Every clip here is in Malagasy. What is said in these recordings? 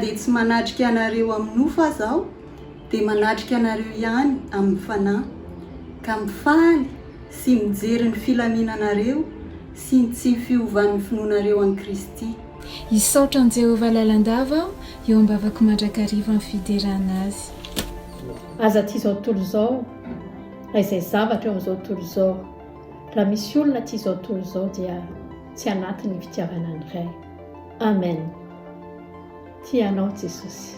dia tsy manatrika anareo amin'ny nofo azaho dia manatrika anareo ihany amin'ny fanahy ka mifaly sy mijery ny filaminanareo sy ny tsy fiovan'ny finoanareo an'i Kristy. Isaotra an Jehovah lalandava eo ambavako mandrakariva amin'ny fiderana azy. Aza ty zao tontolo zao izay zavatra eo amin'izao tontolo zao raha misy olona ty zao tontolo zao dia tsy anatin'ny fitiavana ny Ray. Amen. Tianao Jesosy.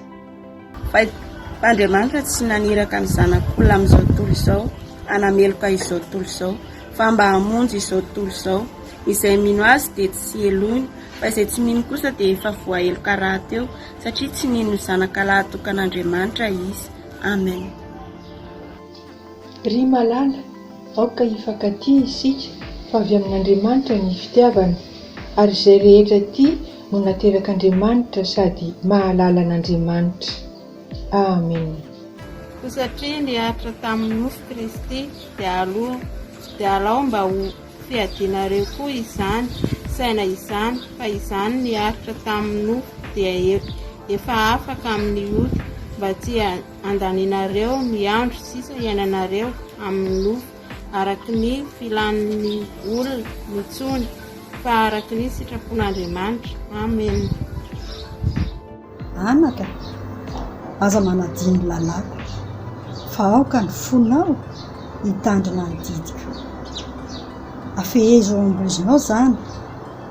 Andriamanitra tsy naniraka ny zanak'olona amin'izao tontolo izao anameloka izao tontolo izao fa mba hamonjy izao tontolo izao izay mino azy dia tsy elony fa izay tsy mino kosa dia efa voaheloka raha teo satria tsy nino ny zanaka lahatokan'Andriamanitra izy. Amen. Ry malala aoka hifankatia isika fa avy amin'Andriamanitra ny fitiavana ary izay rehetra ty no naterak'Andriamanitra sady mahalala an'Andriamanitra. Amen. Satria niaritra tamin'ny nofo Kristy dia alao mba ho fiadianareo koa izany saina izany fa izany niaritra tamin'ny nofo dia efa afaka amin'ny ody mba tsy andaninareo ny andro sisa iainanareo amin'ny nofo araka ny filan'ny olona mitsony fa araka ny sitrapon'Andriamanitra. Amen. Anaka aza manadiny lalako fa aoka ny fonao hitandrina ny didiko afehezo ambozonao zany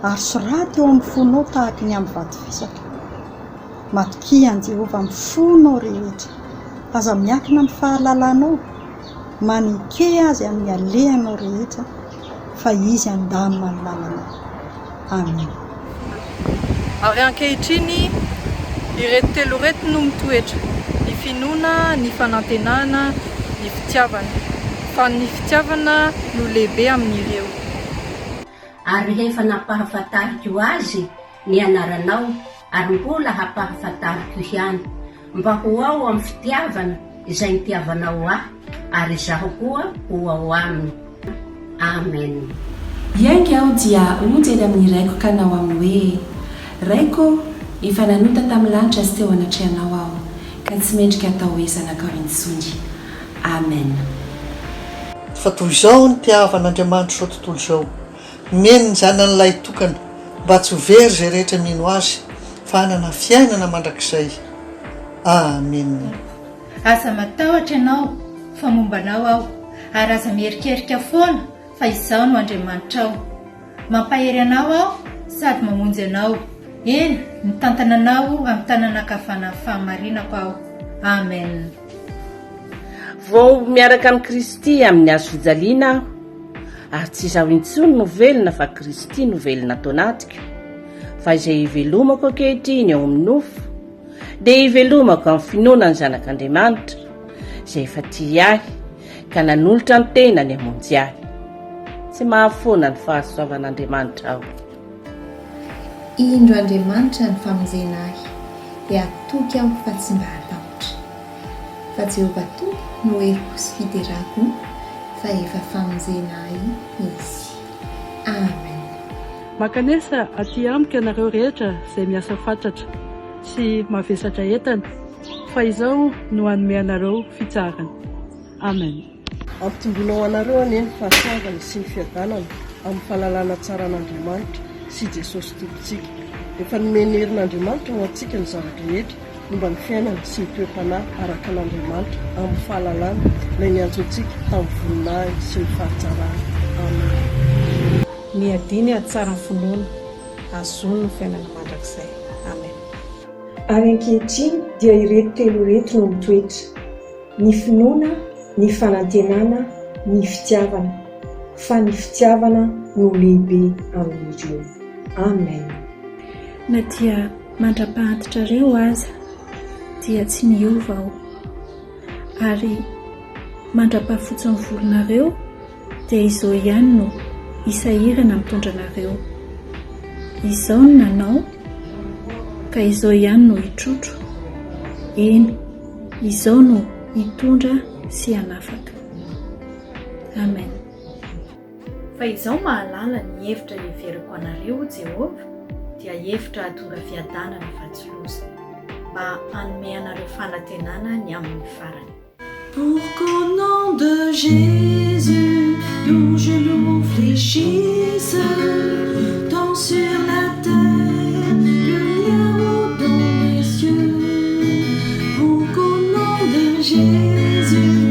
ary soraty eo amin'ny fonao tahaka ny amin'ny vato fisaka matokian Jehovah amin'ny fonao rehetra aza miakina amin'ny fahalalanao manike azy amin'ny alehanao rehetra fa izy andamina ny lalana. Amen. Ary ankehitriny ireto telo reto no mitoetra: ny finoana, ny fanantenana, ny fitiavana. Fa ny fitiavana no lehibe amin'ireo. Ary rehefa nampahafantariko azy ny anaranao ary mbola hampahafantariko ihany mba ho ao amin'ny fitiavana izay nitiavanao ahy ary izaho koa ho ao aminy. Amen. Iainga aho dia onjely amin'ny raiko ka nao amin'ny hoe raiko efa nanota tamin'ny lanitra sy teo anatrehanao aho ka tsy mendrika atao hoe zanakao intsony. Amen. Fa toy izao ny tiavan'Andriamanitra izao tontolo izao, meno ny zanan'ilay tokana mba tsy ho very izay rehetra mino azy fa hanana fiainana mandrakizay. Amen. Aza matahotra ianao fa mombanao aho ary aza mierikerika foana fa izaho no Andriamanitra ao. Mampahery anao aho sady mamonjy anao. Eny, mitantana anao amin'ny tananakavana fahamarinako aho. Amen. Vao miaraka amin'ny Kristy amin'ny hazo fijaliana aho ary tsy izaho intsony no velona fa Kristy no velona ato anatiko. Fa izay hivelomako ankehitriny eo amin'ny nofo dia hivelomako amin'ny finoana ny zanak'Andriamanitra izay efa tia ahy ka nanolotra ny tenany hamonjy ahy. Tsy mahafoana ny fahasoavan'Andriamanitra aho. Indro Andriamanitra ny famonjena ahy dia atoky aho fa tsy mba hatahotra. Fa Jehovah toa no heriko sy fiderako fa efa famonjena ahy izy. Amen. Makanesa aty amiko ianareo rehetra izay miasa fatratra sy mavesatra entana fa izao no hanome anareo fitsarana. Amen. Ampitomboinao anareo aneny fahasoavana sy ny fiadanana amin'ny fahalalana tsara an'Andriamanitra sy Jesosy tompontsika. Efa nomeny herin'Andriamanitra ho antsika ny zavatra rehetra momba ny fiainana sy ny toe-panahy araka an'Andriamanitra amin'ny fahalalana ilay niantso antsika tamin'ny voninahiny sy ny fahatsarana. Amen. Ny adiny atsara ny finoana azony ny fiainana mandrakizay. Amen. Ary ankehitriny dia ireto telo reto no mitoetra: ny finoana, ny fanantenana, ny fitiavana. Fa ny fitiavana no lehibe amin'ireo. Amen. Na dia mandra-pahantitrareo aza dia tsy miova aho, ary mandra-pahafotsy ny volonareo dia izao ihany no hisahirana mitondra anareo. Izao no nanao ka izao ihany no hitrotro. Eny, izao no hitondra sy hanafaka. Amen. Fa izao mahalala ny hevitra heveriko anareo Jehovah dia hevitra hahatonga fiadanana fa tsy loza. mba hanome anareo fanantenana ny amin'ny farany. Pour qu'au nom de Jésus, nos genoux fléchissent, tant sur la terre que là-haut dans les cieux. Pour qu'au nom de Jésus,